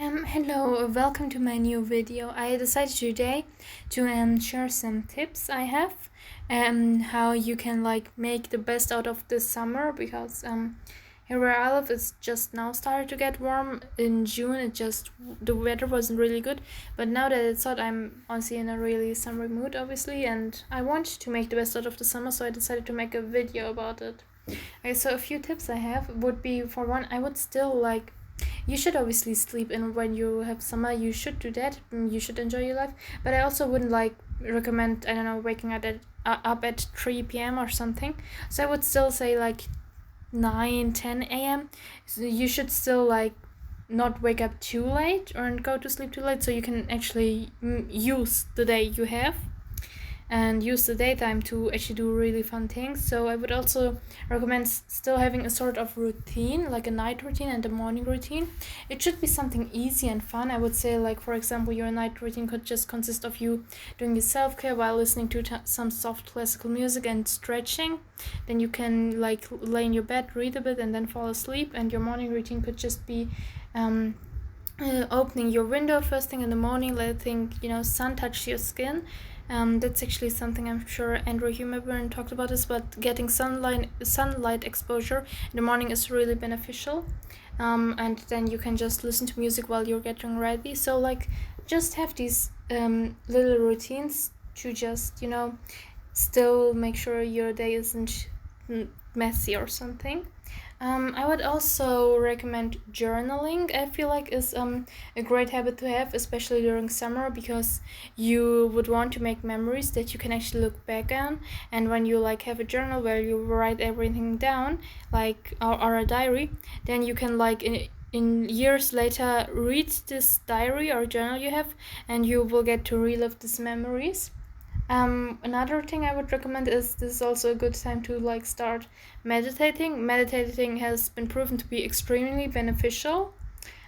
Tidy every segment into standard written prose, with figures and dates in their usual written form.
Hello, welcome to my new video. I decided today to share some tips I have how you can make the best out of this summer because here where I live it's just now started to get warm. In June the weather wasn't really good, but now that it's hot I'm honestly in a really summery mood obviously, and I want to make the best out of the summer, so I decided to make a video about it. Okay, so a few tips I have would be, for one, I would still you should obviously sleep in when you have summer. You should do that. You should enjoy your life. But I also wouldn't recommend, I don't know, waking up at 3 p.m. or something. So I would still say 9, 10 a.m. So you should still not wake up too late or go to sleep too late, so you can actually use the day you have and use the daytime to actually do really fun things. So I would also recommend still having a sort of routine, like a night routine and a morning routine. It should be something easy and fun. I would say, for example, your night routine could just consist of you doing your self-care while listening to some soft classical music and stretching. Then you can lay in your bed, read a bit, and then fall asleep. And your morning routine could just be opening your window first thing in the morning, letting sun touch your skin. That's actually something I'm sure Andrew Huberman talked about this, but getting sunlight exposure in the morning is really beneficial. And then you can just listen to music while you're getting ready. So just have these little routines to just still make sure your day isn't messy or something. I would also recommend journaling. I feel like is a great habit to have, especially during summer, because you would want to make memories that you can actually look back on. And when you have a journal where you write everything down, or a diary, then you can in years later read this diary or journal you have, and you will get to relive these memories. Another thing I would recommend is this is also a good time to start meditating. Meditating has been proven to be extremely beneficial.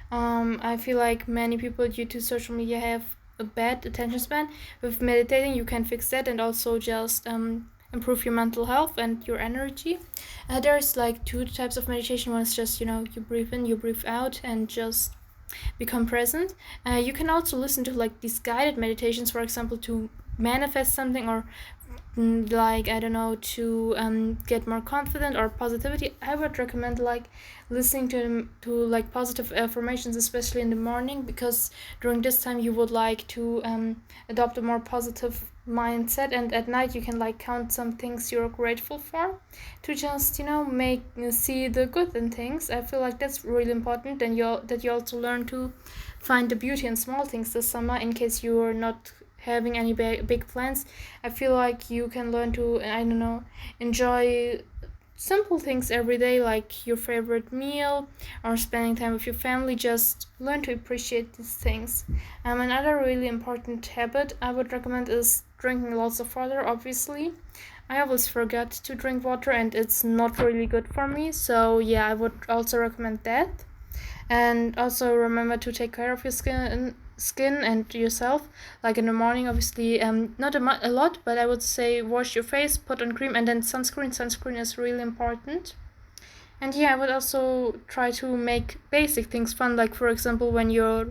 I feel like many people due to social media have a bad attention span. With meditating, you can fix that and also just improve your mental health and your energy. There's two types of meditation. One is just you breathe in, you breathe out, and just become present. You can also listen to these guided meditations, for example, to manifest something, or I don't know, to get more confident or positivity. I would recommend listening to positive affirmations, especially in the morning, because during this time you would to adopt a more positive mindset, and at night you can count some things you're grateful for to just make see the good in things. I feel like that's really important, and that you also learn to find the beauty in small things this summer, in case you're not having any big plans. I feel like you can learn to, I don't know, enjoy simple things every day, like your favorite meal or spending time with your family. Just learn to appreciate these things. Another really important habit I would recommend is drinking lots of water. Obviously, I always forget to drink water, and it's not really good for me. So yeah, I would also recommend that. And also remember to take care of your skin and yourself, in the morning, obviously, not a lot, but I would say wash your face, put on cream, and then sunscreen is really important. And yeah, I would also try to make basic things fun, for example, when you're,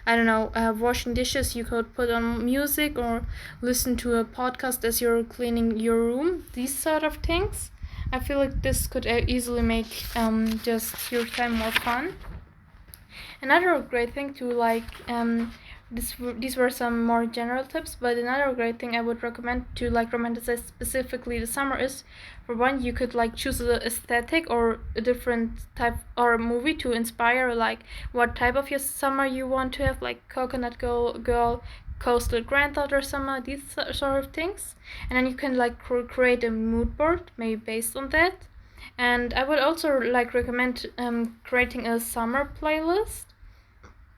I don't know, washing dishes, you could put on music or listen to a podcast as you're cleaning your room, these sort of things. I feel like this could easily make just your time more fun. Another great thing to these were some more general tips, but another great thing I would recommend to romanticize specifically the summer is, for one, you could choose an aesthetic or a different type or a movie to inspire what type of your summer you want to have, like Coconut Girl, Coastal Granddaughter Summer, these sort of things. And then you can create a mood board maybe based on that. And I would also recommend creating a summer playlist.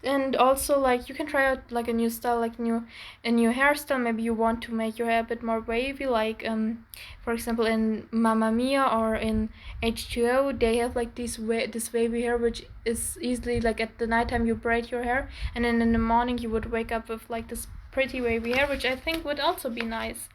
And also you can try out a new style, a new hairstyle. Maybe you want to make your hair a bit more wavy, for example in Mamma Mia or in H2O, they have this wavy hair, which is easily at the nighttime you braid your hair, and then in the morning you would wake up with this pretty wavy hair, which I think would also be nice.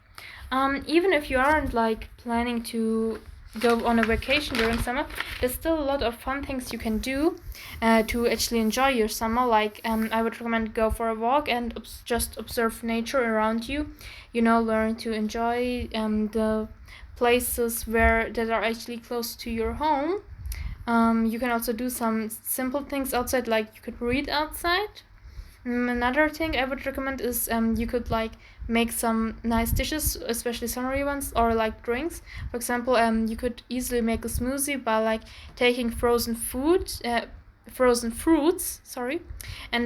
Even if you aren't planning to go on a vacation during summer, there's still a lot of fun things you can do to actually enjoy your summer. Like I would recommend go for a walk and just observe nature around you. Learn to enjoy the places that are actually close to your home. You can also do some simple things outside, like you could read outside. Another thing I would recommend is you could make some nice dishes, especially summery ones, or drinks. For example, you could easily make a smoothie by taking frozen fruits, and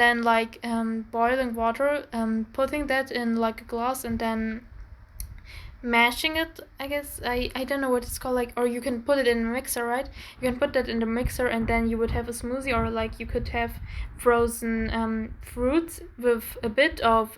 then boiling water, putting that in a glass, and then mashing it. I guess I don't know what it's called, or you can put it in a mixer, right? You can put that in the mixer, and then you would have a smoothie, or you could have frozen fruits with a bit of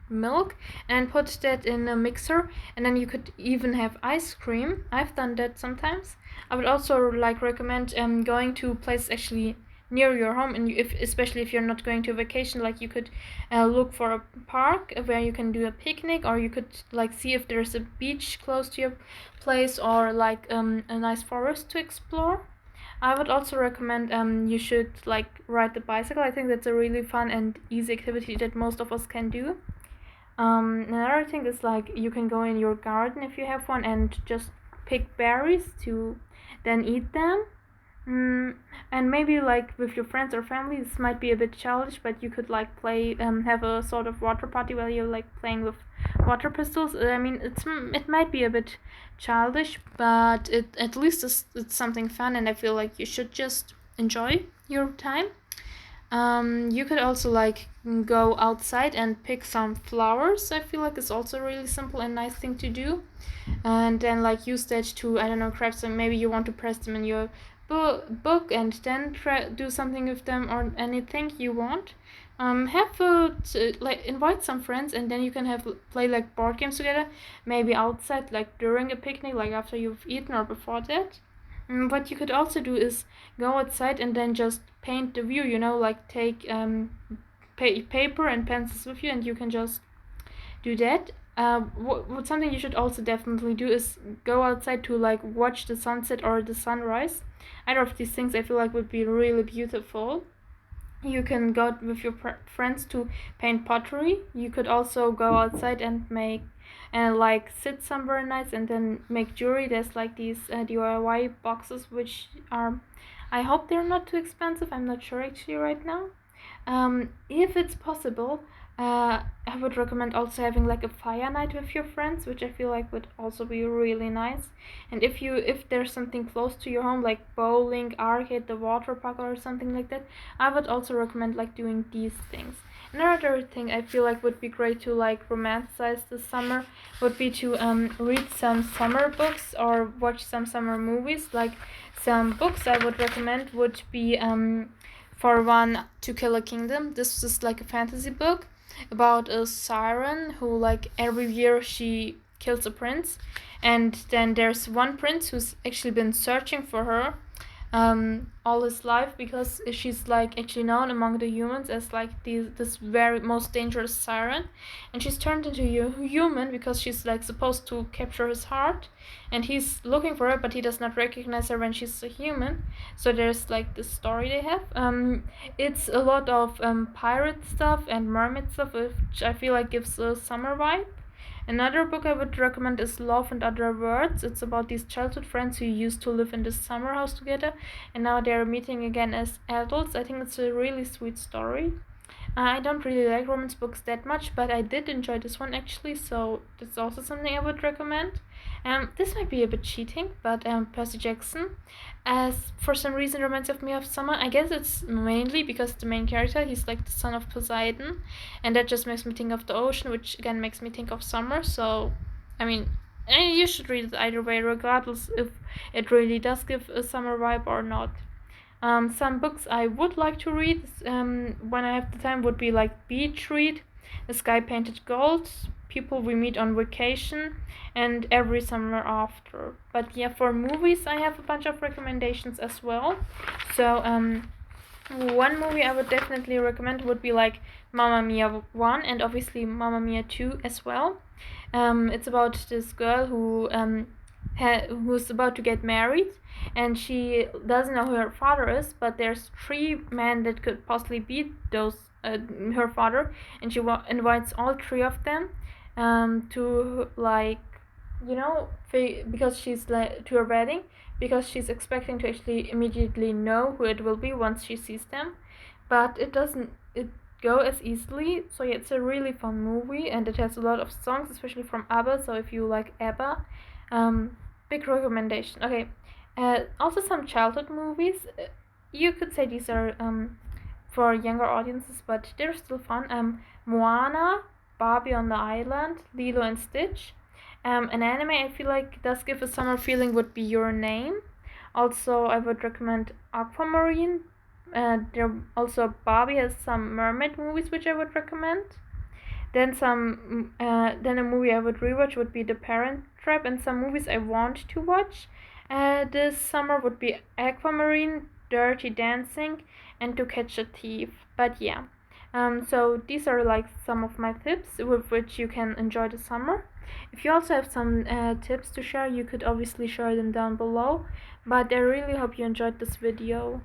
milk and put that in a mixer, and then you could even have ice cream. I've done that sometimes. I would also recommend going to places actually near your home, and especially if you're not going to a vacation, you could look for a park where you can do a picnic, or you could see if there's a beach close to your place, or a nice forest to explore. I would also recommend you should ride the bicycle. I think that's a really fun and easy activity that most of us can do. Another thing is you can go in your garden if you have one and just pick berries to then eat them. And maybe with your friends or family, this might be a bit childish, but you could play have a sort of water party where you're playing with water pistols. I mean, it might be a bit childish, but at least it's something fun, and I feel you should just enjoy your time. You could also go outside and pick some flowers. I feel it's also a really simple and nice thing to do, and then use that to, I don't know, craft some. Maybe you want to press them in your book and then do something with them, or anything you want. Invite some friends, and then you can play board games together, maybe outside, during a picnic, after you've eaten or before that. What you could also do is go outside and then just paint the view, take paper and pencils with you, and you can just do that. What something you should also definitely do is go outside to watch the sunset or the sunrise. Either of these things I feel would be really beautiful. You can go with your friends to paint pottery. You could also go outside and make sit somewhere nice and then make jewelry. There's these DIY boxes, which are, I hope they're not too expensive. I'm not sure actually right now. If it's possible, I would recommend also having a fire night with your friends, which I feel would also be really nice. And if there's something close to your home, bowling, arcade, the water park, or something like that, I would also recommend doing these things. Another thing I feel would be great to romanticize the summer would be to read some summer books or watch some summer movies. Some books I would recommend would be for one, To Kill a Kingdom. This is a fantasy book about a siren who every year she kills a prince, and then there's one prince who's actually been searching for her all his life, because she's actually known among the humans as this very most dangerous siren, and she's turned into a human because she's supposed to capture his heart, and he's looking for her, but he does not recognize her when she's a human. So there's this story they have. It's a lot of pirate stuff and mermaid stuff, which I feel gives a summer vibe. Another book I would recommend is Love and Other Words. It's about these childhood friends who used to live in this summer house together, and now they're meeting again as adults. I think it's a really sweet story. I don't really like romance books that much, but I did enjoy this one actually, so that's also something I would recommend. This might be a bit cheating, but Percy Jackson, as for some reason reminds me of summer. I guess it's mainly because the main character, he's the son of Poseidon, and that just makes me think of the ocean, which again makes me think of summer. So, I mean, you should read it either way, regardless if it really does give a summer vibe or not. Some books I would like to read when I have the time would be Beach Read, The Sky Painted Gold, People We Meet on Vacation, and Every Summer After. But yeah, for movies I have a bunch of recommendations as well. So one movie I would definitely recommend would be Mamma Mia 1 and obviously Mamma Mia 2 as well. It's about this girl who who's about to get married, and she doesn't know who her father is, but there's 3 men that could possibly be those her father, and she invites all 3 of them to, like, because she's like to her wedding, because she's expecting to actually immediately know who it will be once she sees them, but it doesn't go as easily. So yeah, it's a really fun movie, and it has a lot of songs, especially from ABBA. So if you like ABBA, big recommendation. Okay, also some childhood movies. You could say these are for younger audiences, but they're still fun. Moana, Barbie on the Island, Lilo and Stitch. An anime I feel like does give a summer feeling would be Your Name. Also, I would recommend Aquamarine. There also Barbie has some mermaid movies which I would recommend. Then then a movie I would rewatch would be The Parent Trap, and some movies I want to watch this summer would be Aquamarine, Dirty Dancing, and To Catch a Thief. But yeah, so these are like some of my tips with which you can enjoy the summer. If you also have some tips to share, you could obviously share them down below. But I really hope you enjoyed this video.